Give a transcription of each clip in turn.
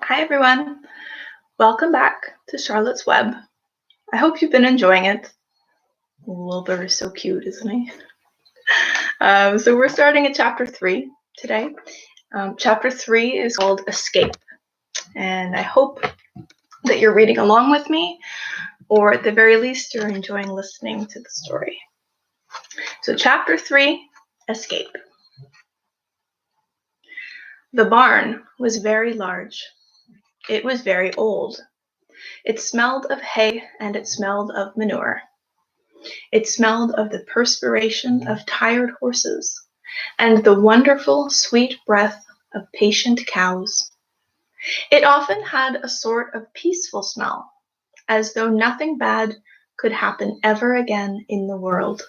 Hi everyone, welcome back to Charlotte's Web. I hope you've been enjoying it. Wilbur is so cute, isn't he? So we're starting at chapter 3 today. Chapter 3 is called Escape, and I hope that you're reading along with me, or at the very least you're enjoying listening to the story. So chapter 3, Escape. The barn was very large. It was very old. It smelled of hay and it smelled of manure. It smelled of the perspiration of tired horses and the wonderful sweet breath of patient cows. It often had a sort of peaceful smell, as though nothing bad could happen ever again in the world.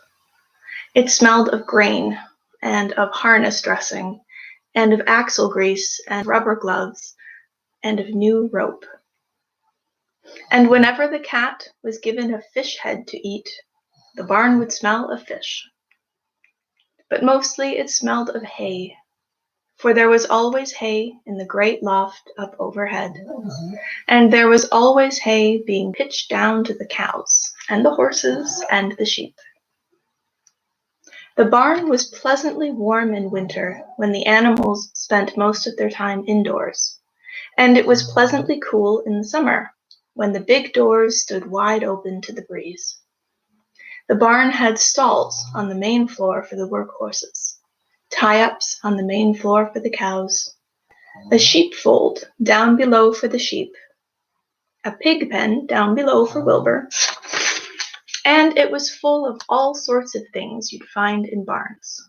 It smelled of grain and of harness dressing and of axle grease and rubber gloves and of new rope. And whenever the cat was given a fish head to eat, the barn would smell of fish. But mostly it smelled of hay, for there was always hay in the great loft up overhead, and there was always hay being pitched down to the cows and the horses and the sheep. The barn was pleasantly warm in winter when the animals spent most of their time indoors, and it was pleasantly cool in the summer when the big doors stood wide open to the breeze. The barn had stalls on the main floor for the work horses, tie-ups on the main floor for the cows, a sheepfold down below for the sheep, a pig pen down below for Wilbur, and it was full of all sorts of things you'd find in barns: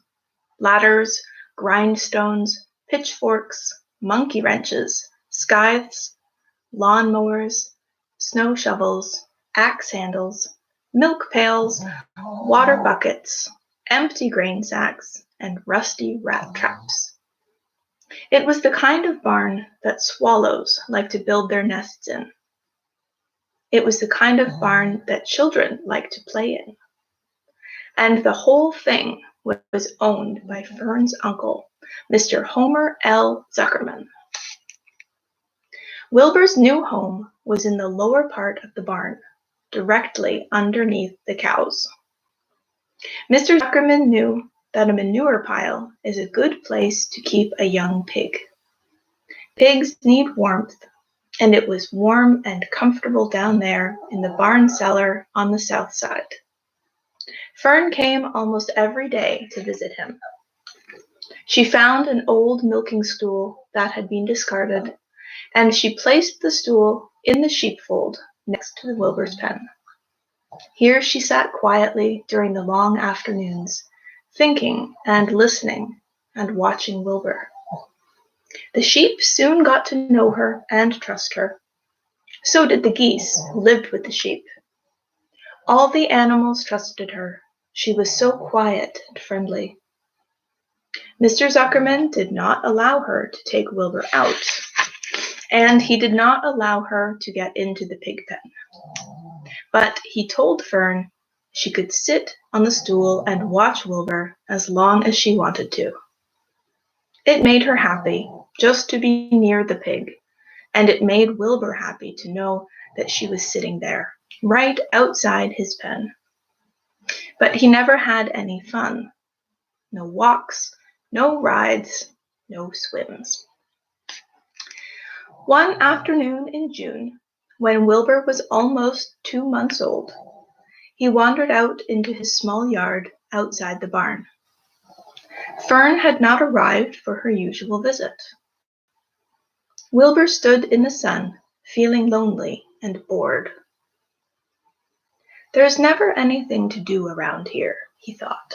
ladders, grindstones, pitchforks, monkey wrenches, scythes, lawn mowers, snow shovels, axe handles, milk pails, water buckets, empty grain sacks, and rusty rat traps. It was the kind of barn that swallows like to build their nests in. It was the kind of barn that children like to play in. And the whole thing was owned by Fern's uncle, Mr. Homer L. Zuckerman. Wilbur's new home was in the lower part of the barn, directly underneath the cows. Mr. Zuckerman knew that a manure pile is a good place to keep a young pig. Pigs need warmth, and it was warm and comfortable down there in the barn cellar on the south side. Fern came almost every day to visit him. She found an old milking stool that had been discarded, and she placed the stool in the sheepfold next to the Wilbur's pen. Here she sat quietly during the long afternoons, thinking and listening and watching Wilbur. The sheep soon got to know her and trust her. So did the geese who lived with the sheep. All the animals trusted her. She was so quiet and friendly. Mr. Zuckerman did not allow her to take Wilbur out, and he did not allow her to get into the pig pen. But he told Fern she could sit on the stool and watch Wilbur as long as she wanted to. It made her happy just to be near the pig, and it made Wilbur happy to know that she was sitting there, right outside his pen. But he never had any fun. No walks, no rides, no swims. One afternoon in June, when Wilbur was almost 2 months old, he wandered out into his small yard outside the barn. Fern had not arrived for her usual visit. Wilbur stood in the sun, feeling lonely and bored. "There's never anything to do around here," he thought.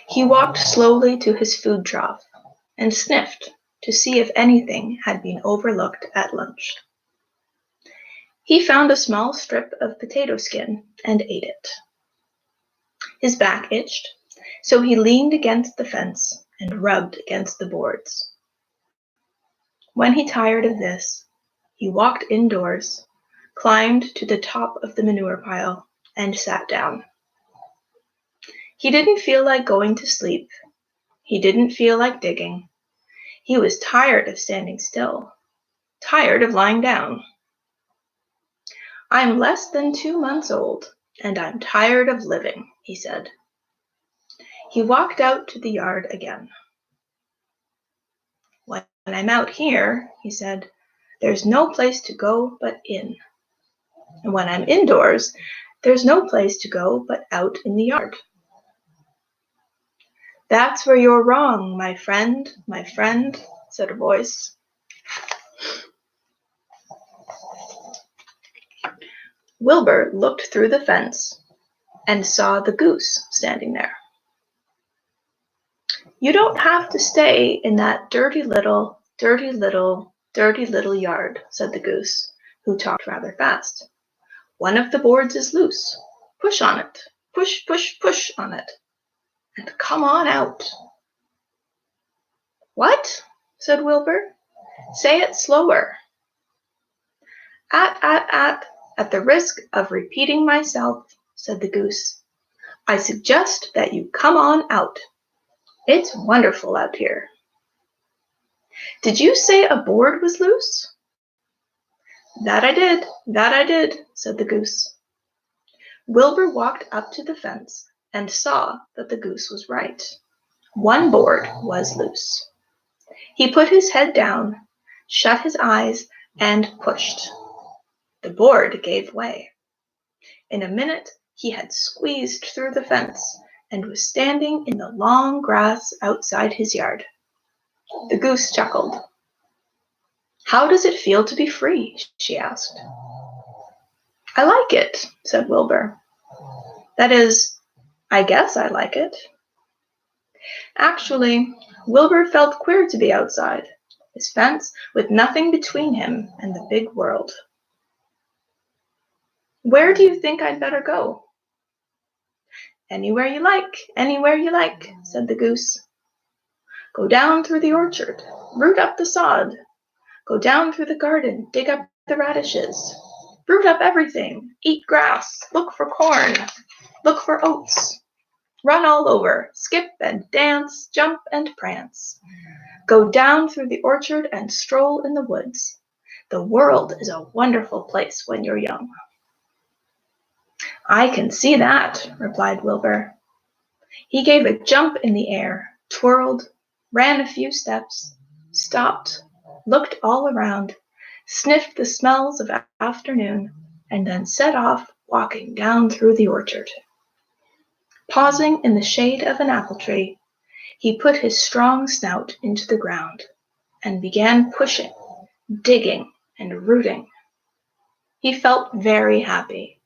He walked slowly to his food trough and sniffed to see if anything had been overlooked at lunch. He found a small strip of potato skin and ate it. His back itched, so he leaned against the fence and rubbed against the boards. When he tired of this, he walked indoors, climbed to the top of the manure pile, and sat down. He didn't feel like going to sleep. He didn't feel like digging. He was tired of standing still, tired of lying down. I'm less than 2 months old, and I'm tired of living, he said. He walked out to the yard again. When I'm out here, he said, there's no place to go but in. And when I'm indoors, there's no place to go but out in the yard. That's where you're wrong, my friend, said a voice. Wilbur looked through the fence and saw the goose standing there. You don't have to stay in that dirty little yard, said the goose, who talked rather fast. One of the boards is loose. Push on it. Push, push, push on it. And come on out. What? Said Wilbur. Say it slower. At the risk of repeating myself, said the goose, I suggest that you come on out. It's wonderful out here. Did you say a board was loose? That I did, said the goose. Wilbur walked up to the fence and saw that the goose was right. One board was loose. He put his head down, shut his eyes, and pushed. The board gave way. In a minute, he had squeezed through the fence and was standing in the long grass outside his yard. The goose chuckled. How does it feel to be free? She asked. I like it, said Wilbur. That is, I guess I like it. Actually, Wilbur felt queer to be outside, his fence with nothing between him and the big world. Where do you think I'd better go? Anywhere you like, said the goose. Go down through the orchard, root up the sod. Go down through the garden, dig up the radishes. Root up everything, eat grass, look for corn, look for oats. Run all over, skip and dance, jump and prance. Go down through the orchard and stroll in the woods. The world is a wonderful place when you're young. I can see that, replied Wilbur. He gave a jump in the air, twirled, ran a few steps, stopped, looked all around, sniffed the smells of afternoon, and then set off walking down through the orchard. Pausing in the shade of an apple tree, he put his strong snout into the ground and began pushing, digging, and rooting. He felt very happy.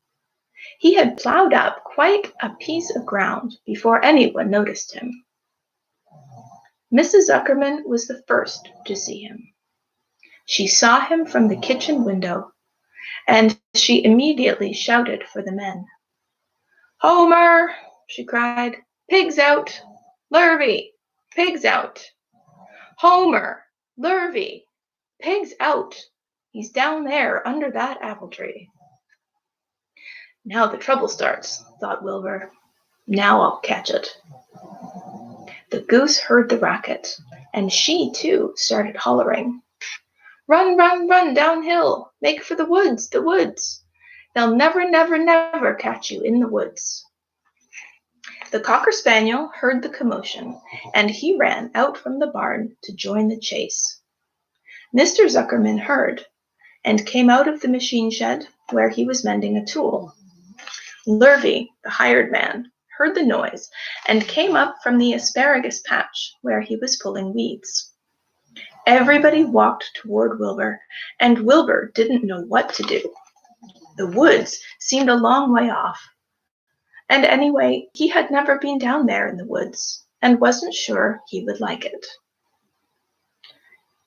He had plowed up quite a piece of ground before anyone noticed him. Mrs. Zuckerman was the first to see him. She saw him from the kitchen window, and she immediately shouted for the men. Homer, she cried, pigs out! Lurvy, pigs out! Homer, Lurvy, pigs out! He's down there under that apple tree. Now the trouble starts, thought Wilbur. Now I'll catch it. The goose heard the racket, and she, too, started hollering. Run, run, run downhill. Make for the woods, the woods. They'll never, never, never catch you in the woods. The Cocker Spaniel heard the commotion, and he ran out from the barn to join the chase. Mr. Zuckerman heard, and came out of the machine shed where he was mending a tool. Lurvy, the hired man, heard the noise and came up from the asparagus patch where he was pulling weeds. Everybody walked toward Wilbur, and Wilbur didn't know what to do. The woods seemed a long way off. And anyway, he had never been down there in the woods and wasn't sure he would like it.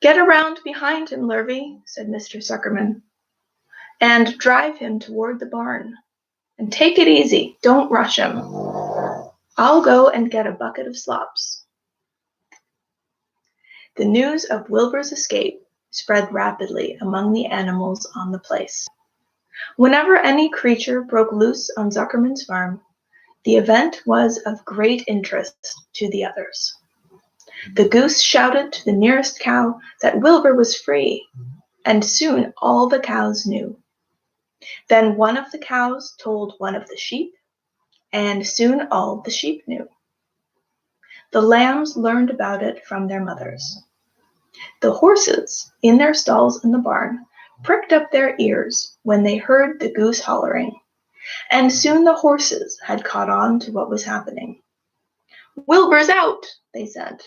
Get around behind him, Lurvy, said Mr. Zuckerman, and drive him toward the barn. And take it easy, don't rush him. I'll go and get a bucket of slops. The news of Wilbur's escape spread rapidly among the animals on the place. Whenever any creature broke loose on Zuckerman's farm, the event was of great interest to the others. The goose shouted to the nearest cow that Wilbur was free, and soon all the cows knew. Then one of the cows told one of the sheep, and soon all the sheep knew. The lambs learned about it from their mothers. The horses in their stalls in the barn pricked up their ears when they heard the goose hollering, and soon the horses had caught on to what was happening. "Wilbur's out," they said.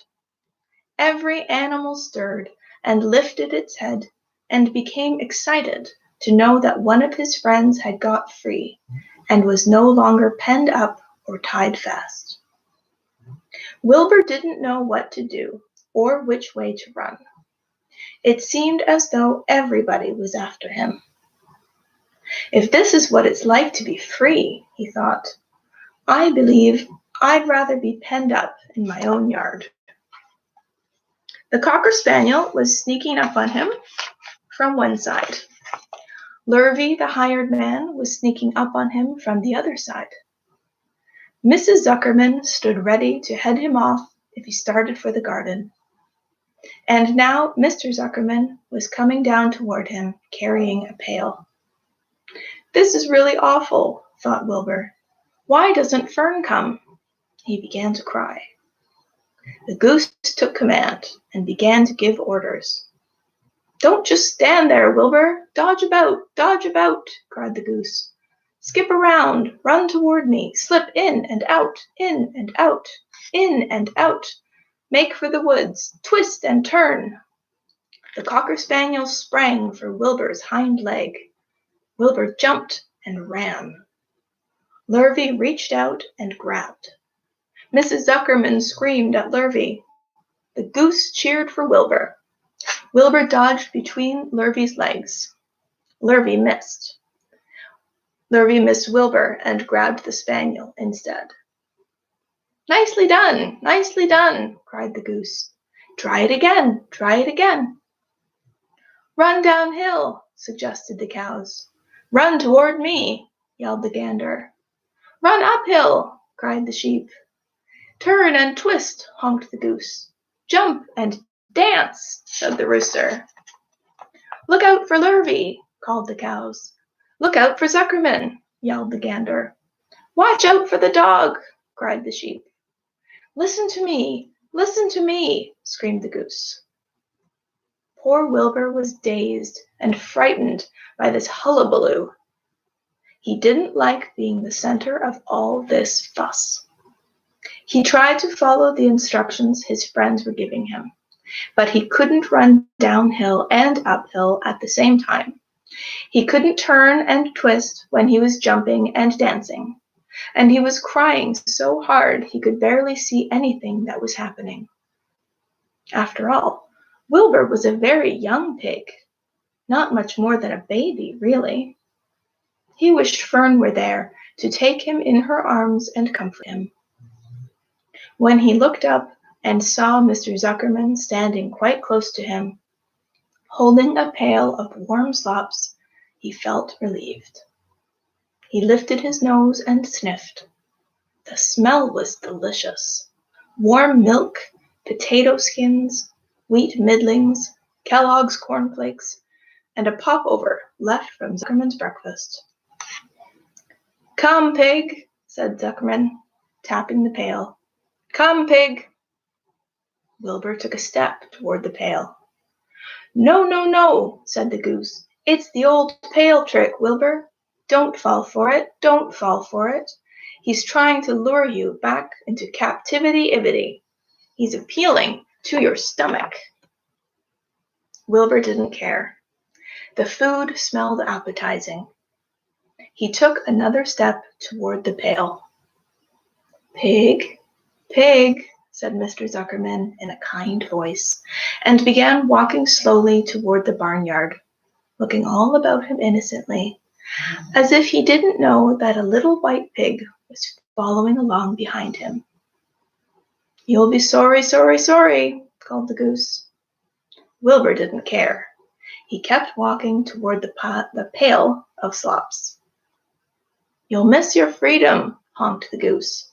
Every animal stirred and lifted its head and became excited to know that one of his friends had got free and was no longer penned up or tied fast. Wilbur didn't know what to do or which way to run. It seemed as though everybody was after him. "If this is what it's like to be free," he thought, "I believe I'd rather be penned up in my own yard." The Cocker Spaniel was sneaking up on him from one side. Lurvy, the hired man, was sneaking up on him from the other side. Mrs. Zuckerman stood ready to head him off if he started for the garden. And now Mr. Zuckerman was coming down toward him, carrying a pail. "This is really awful," thought Wilbur. "Why doesn't Fern come?" He began to cry. The goose took command and began to give orders. "Don't just stand there, Wilbur. Dodge about," cried the goose. "Skip around, run toward me, slip in and out, in and out, in and out. Make for the woods, twist and turn." The Cocker Spaniel sprang for Wilbur's hind leg. Wilbur jumped and ran. Lurvy reached out and grabbed. Mrs. Zuckerman screamed at Lurvy. The goose cheered for Wilbur. Wilbur dodged between Lurvy's legs. Lurvy missed. Lurvy missed Wilbur and grabbed the spaniel instead. "Nicely done, nicely done," cried the goose. Try it again, try it again." "Run downhill," suggested the cows. "Run toward me," yelled the gander. "Run uphill," cried the sheep. "Turn and twist," honked the goose. "Jump and dance," said the rooster. "Look out for Lurvy," called the cows. "Look out for Zuckerman," yelled the gander. "Watch out for the dog," cried the sheep. Listen to me," screamed the goose. Poor Wilbur was dazed and frightened by this hullabaloo. He didn't like being the center of all this fuss. He tried to follow the instructions his friends were giving him, but he couldn't run downhill and uphill at the same time. He couldn't turn and twist when he was jumping and dancing, and he was crying so hard he could barely see anything that was happening. After all, Wilbur was a very young pig, not much more than a baby, really. He wished Fern were there to take him in her arms and comfort him. When he looked up and saw Mr. Zuckerman standing quite close to him, holding a pail of warm slops, he felt relieved. He lifted his nose and sniffed. The smell was delicious. Warm milk, potato skins, wheat middlings, Kellogg's cornflakes, and a popover left from Zuckerman's breakfast. "Come, pig," said Zuckerman, tapping the pail. "Come, pig." Wilbur took a step toward the pail. "No, no, no," said the goose. "It's the old pail trick, Wilbur. Don't fall for it, don't fall for it. He's trying to lure you back into captivity-ivity. He's appealing to your stomach." Wilbur didn't care. The food smelled appetizing. He took another step toward the pail. "Pig, pig," said Mr. Zuckerman in a kind voice, and began walking slowly toward the barnyard, looking all about him innocently, as if he didn't know that a little white pig was following along behind him. "You'll be sorry, sorry, sorry," called the goose. Wilbur didn't care. He kept walking toward the pail of slops. "You'll miss your freedom," honked the goose.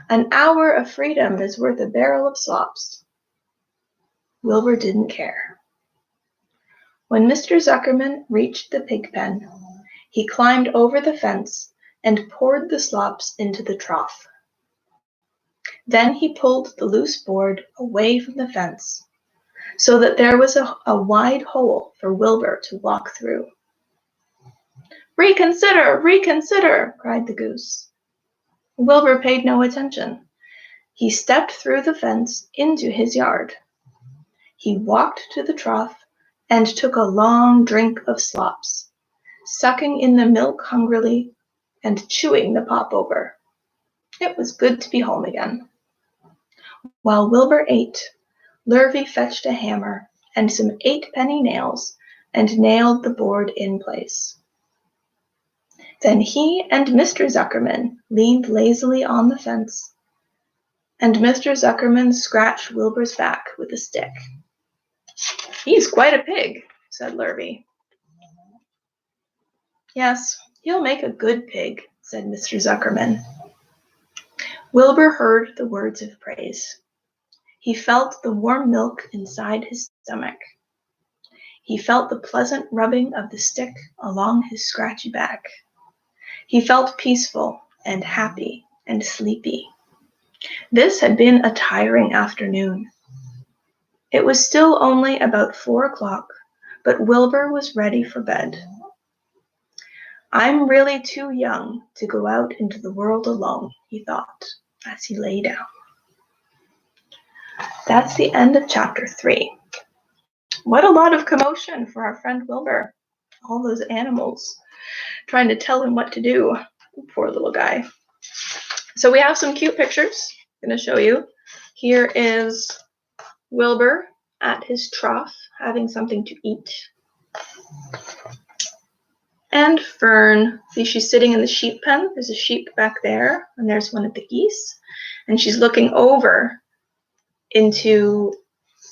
"An hour of freedom is worth a barrel of slops." Wilbur didn't care. When Mr. Zuckerman reached the pig pen, he climbed over the fence and poured the slops into the trough. Then he pulled the loose board away from the fence so that there was a wide hole for Wilbur to walk through. "Reconsider! Reconsider!" cried the goose. Wilbur paid no attention. He stepped through the fence into his yard. He walked to the trough and took a long drink of slops, sucking in the milk hungrily and chewing the pop over. It was good to be home again. While Wilbur ate, Lurvy fetched a hammer and some 8-penny nails and nailed the board in place. Then he and Mr. Zuckerman leaned lazily on the fence, and Mr. Zuckerman scratched Wilbur's back with a stick. "He's quite a pig," said Lurvy. "Yes, he'll make a good pig," said Mr. Zuckerman. Wilbur heard the words of praise. He felt the warm milk inside his stomach. He felt the pleasant rubbing of the stick along his scratchy back. He felt peaceful and happy and sleepy. This had been a tiring afternoon. It was still only about 4 o'clock, but Wilbur was ready for bed. "I'm really too young to go out into the world alone," he thought as he lay down. That's the end of chapter 3. What a lot of commotion for our friend Wilbur. All those animals trying to tell him what to do. Poor little guy. So we have some cute pictures I'm going to show you. Here is Wilbur at his trough having something to eat. And Fern, see, she's sitting in the sheep pen. There's a sheep back there, and there's one of the geese. And she's looking over into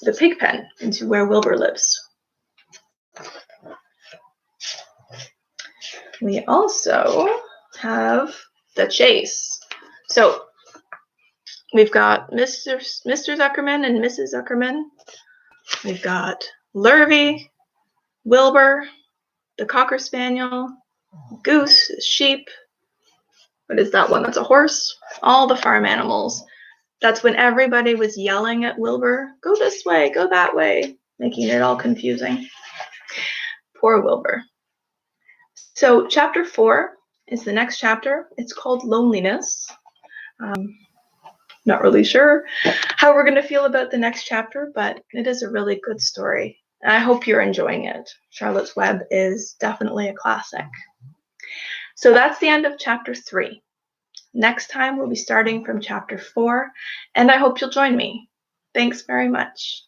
the pig pen, into where Wilbur lives. We also have the chase. So we've got Mr. Zuckerman and Mrs. Zuckerman. We've got Lurvy, Wilbur, the Cocker Spaniel, Goose, sheep. What is that one? That's a horse. All the farm animals. That's when everybody was yelling at Wilbur, "Go this way, go that way," making it all confusing. Poor Wilbur. So chapter 4 is the next chapter. It's called Loneliness. Not really sure how we're going to feel about the next chapter, but it is a really good story. I hope you're enjoying it. Charlotte's Web is definitely a classic. So that's the end of chapter 3. Next time we'll be starting from chapter 4, and I hope you'll join me. Thanks very much.